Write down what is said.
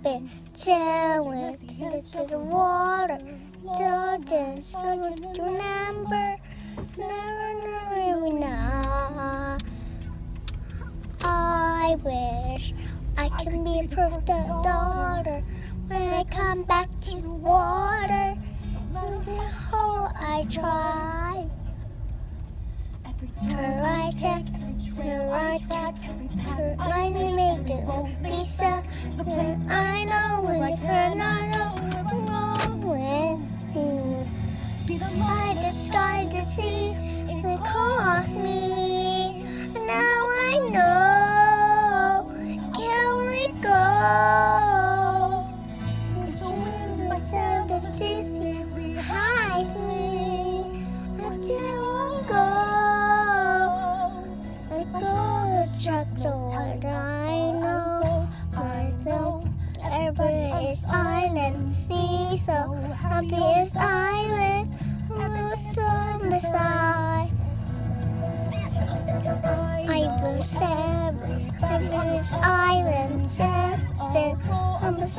been sailing into the water. Don't just remember, never now. I wish I can be a perfect daughter when I come back to the water. Oh, I try. Turn right tack, turn right tack, turn right and make it Lisa. When I know when I turn, I know wrong with me. Be the light that sky to see, it calls me. Now I know, can we go? The wind myself the sea hides me. Until I go. Just what I know myself. Everybody is island, sea so happy as island. On the side, I will say, everybody is island, stand still on this